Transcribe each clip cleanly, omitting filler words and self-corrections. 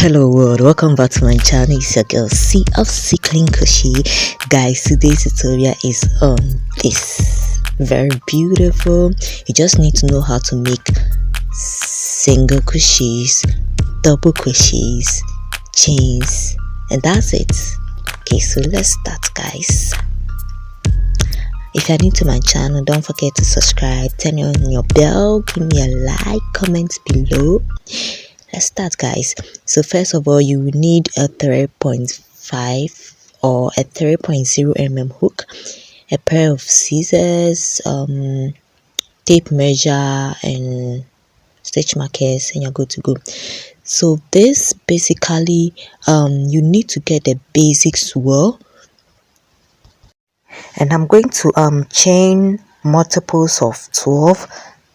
Hello world, welcome back to my channel. It's your girl C of Cycling Crochet. Guys, today's tutorial is on this very beautiful. You just need to know how to make single crochets, double crochets, chains, and that's it. Okay, so let's start, guys. If you're new to my channel, don't forget to subscribe, turn on your bell, give me a like, comment below. Let's start, guys. So first of all, you will need a 3.5 or a 3.0 mm hook, a pair of scissors, tape measure, and stitch markers, and you're good to go. So this basically you need to get the basic swirl, and I'm going to chain multiples of 12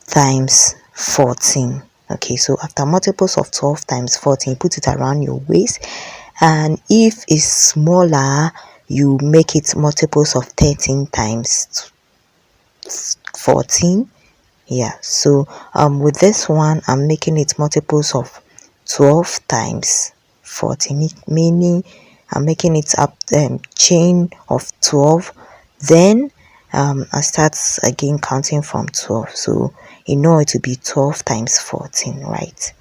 times 14. Okay, so after multiples of 12 times 14, put it around your waist, and if it's smaller, you make it multiples of 13 times 14. Yeah, so with this one, I'm making it multiples of 12 times 14, meaning I'm making it up chain of 12. Then I start again counting from 12, so you know it to be 12 times 14, right?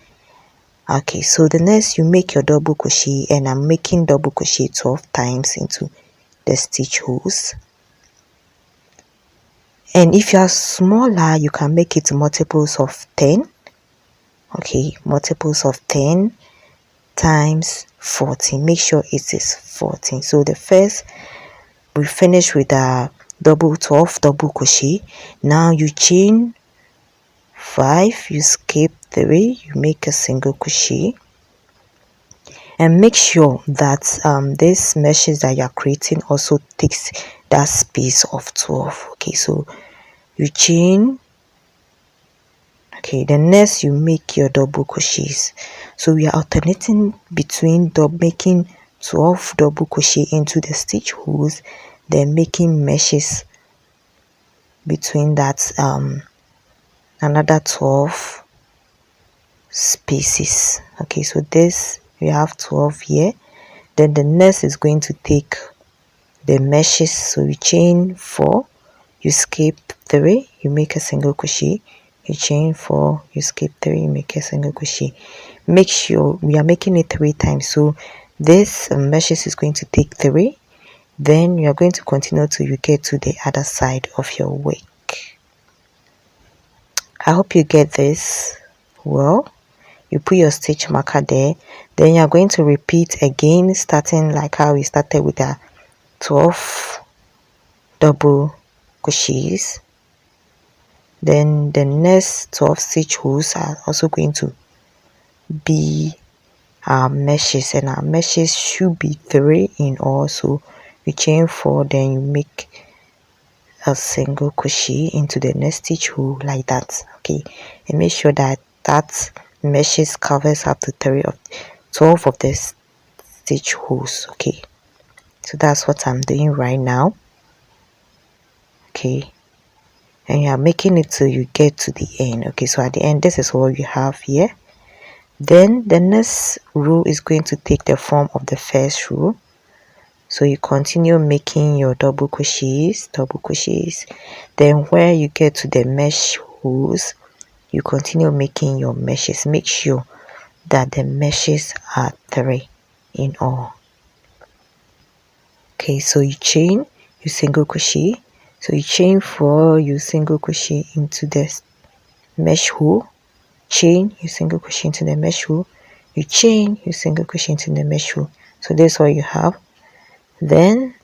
Okay, so the next you make your double crochet, and I'm making double crochet 12 times into the stitch holes. And if you are smaller, you can make it multiples of 10. Okay, multiples of 10 times 14. Make sure it is 14. So the first, we finish with a double 12 double crochet. Now you chain 5, you skip 3, you make a single crochet, and make sure that this meshes that you're creating also takes that space of 12. Okay, so you chain. Okay, the next you make your double crochets. So we are alternating between making 12 double crochet into the stitch holes, then making meshes between that another 12 spaces. Okay, so this we have 12 here. Then the next is going to take the meshes. So you chain 4, you skip 3, you make a single crochet, you chain 4, you skip 3, you make a single crochet. Make sure we are making it 3 times, so this meshes is going to take 3. Then you are going to continue till you get to the other side of your work. I hope you get this well. You put your stitch marker there, then you are going to repeat again, starting like how we started with the 12 double crochets. Then the next 12 stitch holes are also going to be our meshes, and our meshes should be 3 in all. So you chain 4, then you make a single crochet into the next stitch hole like that. Okay, and make sure that that meshes covers up to 12 of the stitch holes. Okay, so that's what I'm doing right now. Okay, and you are making it till you get to the end. Okay, so at the end, this is what you have here. Then the next row is going to take the form of the first row. So you continue making your double crochets. Then where you get to the mesh holes, you continue making your meshes. Make sure that the meshes are 3 in all. Okay, so you chain, you single crochet. So you chain 4, you single crochet into the mesh hole, chain, you single crochet into the mesh hole, you chain, you single crochet into the mesh hole. So this is what you have. Then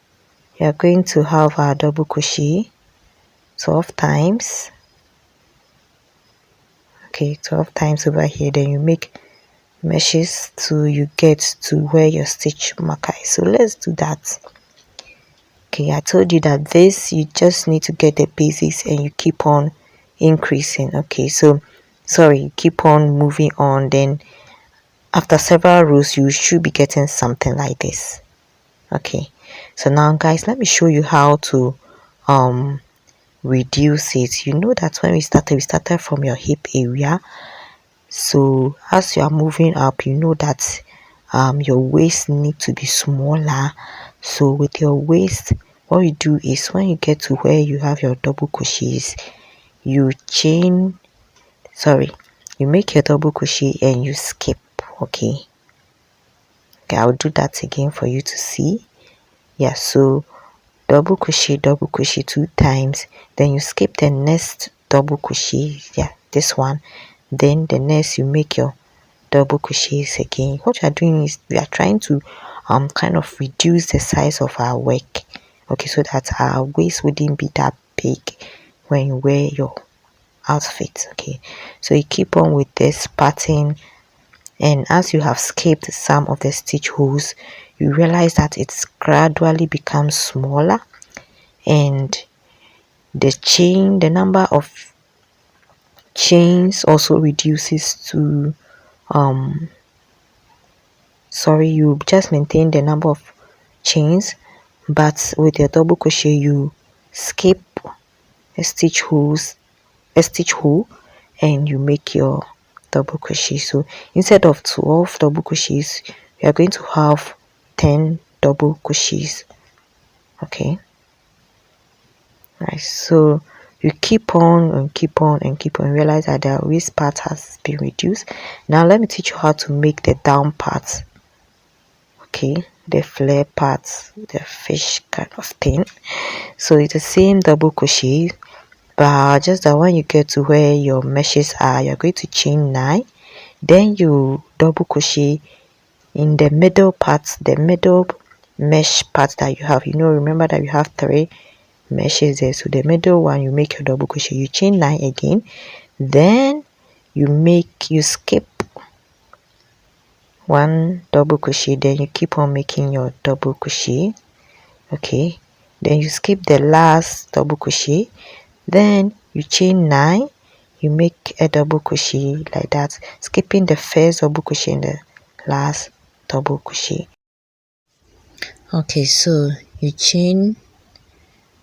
you are going to have our double crochet 12 times. Okay, 12 times over here. Then you make meshes till you get to where your stitch marker is. So let's do that. Okay, I told you that this, you just need to get the basics and you keep on increasing. Okay, so sorry, keep on moving on. Then after several rows, you should be getting something like this. Okay, so now guys, let me show you how to reduce it. You know that when we started from your hip area. So as you are moving up, you know that your waist need to be smaller. So with your waist, what you do is when you get to where you have your double crochets, you make your double crochet and you skip. Okay, I'll do that again for you to see. Yeah, so double crochet 2 times, then you skip the next double crochet, yeah, this one, then the next you make your double crochets again. What you are doing is we are trying to kind of reduce the size of our work, okay, so that our waist wouldn't be that big when you wear your outfit. Okay, so you keep on with this pattern, and as you have skipped some of the stitch holes, you realize that it's gradually becomes smaller, and the number of chains also reduces to you just maintain the number of chains, but with your double crochet you skip a stitch hole, and you make your double crochet. So instead of 12 double crochets, you are going to have 10 double crochets. Okay, right, so you keep on and keep on and keep on, realize that the waist part has been reduced. Now let me teach you how to make the down part. Okay, the flare parts, the fish kind of thing. So it's the same double crochet, but just that when you get to where your meshes are, you're going to chain 9, then you double crochet in the middle part, the middle mesh part that you have. Remember that you have 3 meshes there, so the middle one you make your double crochet, you chain 9 again, then you skip 1 double crochet, then you keep on making your double crochet. Okay, then you skip the last double crochet, then you chain 9, you make a double crochet like that, skipping the first double crochet and the last double crochet. Okay, so you chain,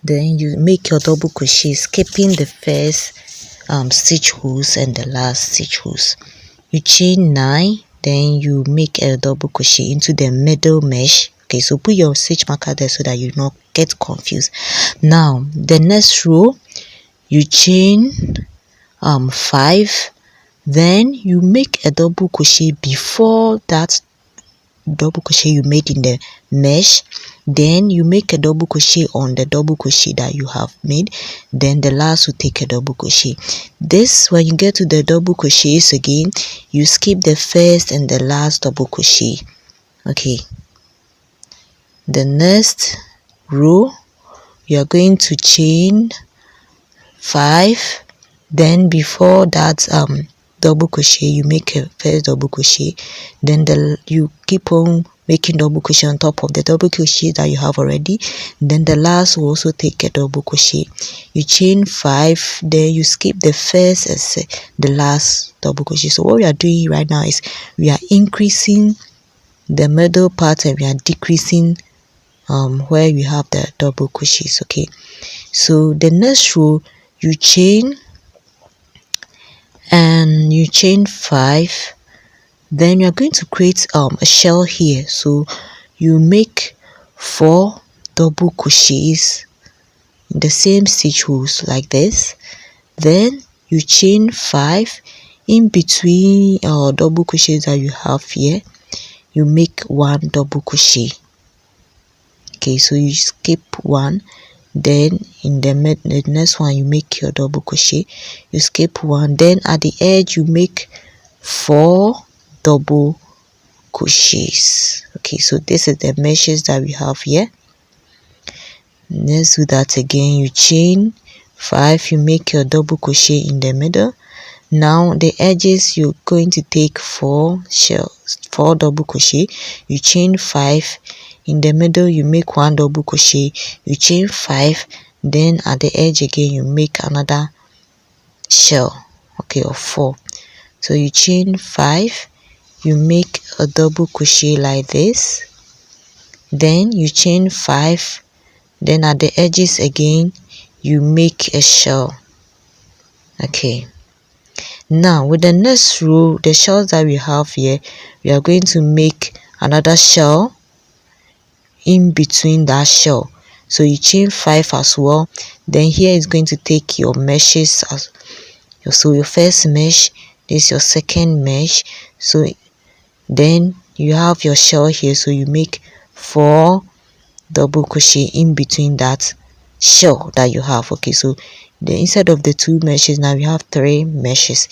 then you make your double crochet, skipping the first stitch holes and the last stitch holes. You chain 9, then you make a double crochet into the middle mesh. Okay, so put your stitch marker there so that you not get confused. Now the next row, you chain 5, then you make a double crochet before that double crochet you made in the mesh, then you make a double crochet on the double crochet that you have made, then the last will take a double crochet. This, when you get to the double crochets again, you skip the first and the last double crochet. Okay, the next row you are going to chain 5, then before that double crochet you make a first double crochet, then you keep on making double crochet on top of the double crochet that you have already, then the last will also take a double crochet. You chain 5, then you skip the first and the last double crochet. So what we are doing right now is we are increasing the middle part and we are decreasing where we have the double crochets. Okay, so the next row you chain 5, then you're going to create a shell here. So you make 4 double crochets in the same stitch holes like this, then you chain 5 in between double crochets that you have here, you make 1 double crochet. Okay, so you skip 1, then in the next one you make your double crochet, you skip 1, then at the edge you make 4 double crochets. Okay, so this is the meshes that we have here. Let's do that again. You chain 5, you make your double crochet in the middle. Now the edges you're going to take 4 double crochet, you chain 5, in the middle you make 1 double crochet, you chain 5, then at the edge again you make another shell, okay, of 4. So you chain 5, you make a double crochet like this, then you chain 5, then at the edges again you make a shell. Okay, now with the next row, the shells that we have here, we are going to make another shell in between that shell, so you chain 5 as well. Then here is going to take your meshes as so your first mesh, this is your second mesh, so then you have your shell here, so you make 4 double crochet in between that shell that you have. Okay, so the inside of the 2 meshes, now you have 3 meshes,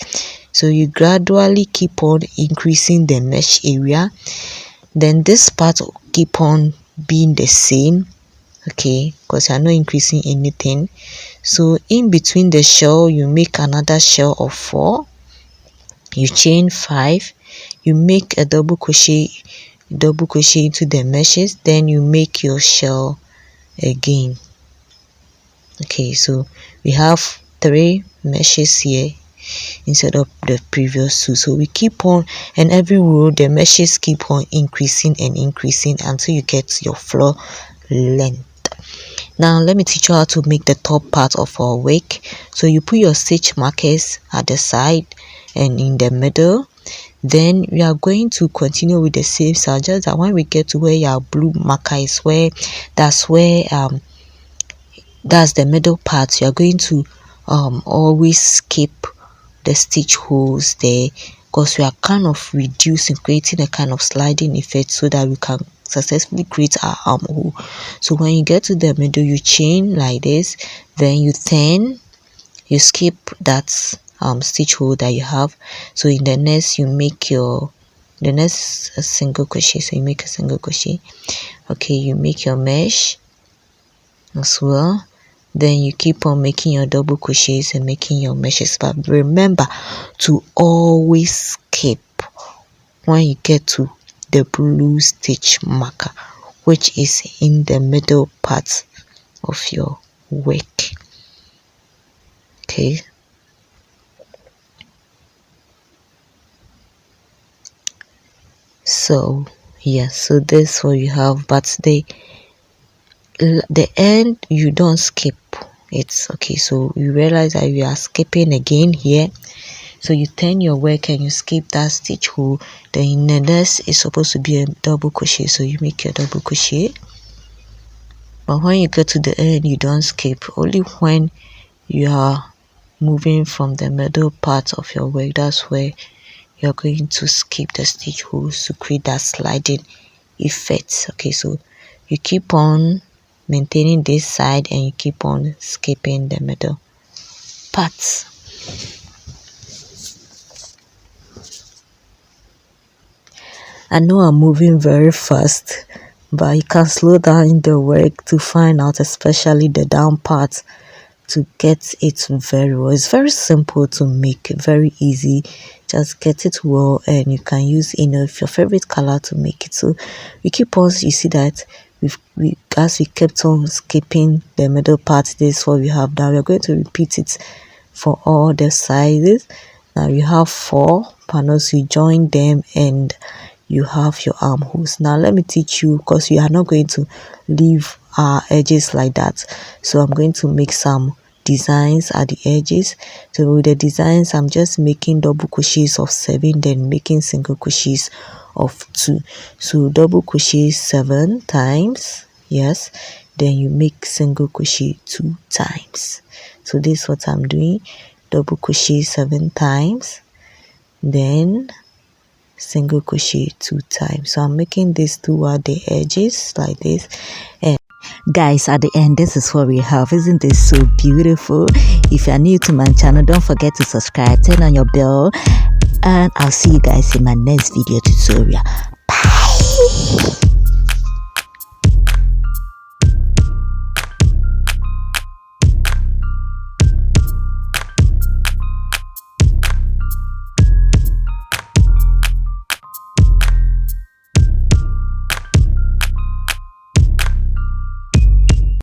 so you gradually keep on increasing the mesh area, then this part keep on being the same, okay, because you are not increasing anything. So in between the shell, you make another shell of 4, you chain 5, you make a double crochet into the meshes, then you make your shell again. Okay, so we have 3 meshes here instead of the previous 2, so we keep on, and every row the meshes keep on increasing and increasing until you get your floor length. Now let me teach you how to make the top part of our wig. So you put your stitch markers at the side and in the middle, then we are going to continue with the same style, just that when we get to where your blue marker is, where that's the middle part, you are going to always skip the stitch holes there, because we are kind of creating a kind of sliding effect so that we can successfully create our armhole. So when you get to the middle, you chain like this, then you turn, you skip that stitch hole that you have. So in the next, you make a single crochet, so you make a single crochet. Okay, you make your mesh as well, then you keep on making your double crochets and making your meshes, but remember to always skip when you get to the blue stitch marker, which is in the middle part of your wig. Okay, so yeah, so this is what you have, but the end you don't skip it. Okay, so you realize that you are skipping again here, so you turn your work and you skip that stitch hole. Then in the next is supposed to be a double crochet, so you make your double crochet, but when you get to the end you don't skip. Only when you are moving from the middle part of your work, that's where you're going to skip the stitch holes to create that sliding effect. Okay, so you keep on maintaining this side and you keep on skipping the middle parts. I know I'm moving very fast, but you can slow down in the work to find out, especially the down part, to get it very well. It's very simple to make, very easy. Just get it well, and you can use your favorite color to make it. So we keep on, you see that as we kept on skipping the middle part, this is what we have now. We're going to repeat it for all the sizes. Now you have 4 panels, you join them and you have your armholes. Now let me teach you, because we are not going to leave our edges like that, so I'm going to make some designs at the edges. So with the designs, I'm just making double crochets of 7, then making single crochets of 2. So double crochet 7 times, yes, then you make single crochet 2 times. So this is what I'm doing, double crochet 7 times, then single crochet 2 times. So I'm making this toward the edges like this, and guys, at the end, this is what we have. Isn't this so beautiful? If you are new to my channel, don't forget to subscribe, turn on your bell, and I'll see you guys in my next video tutorial.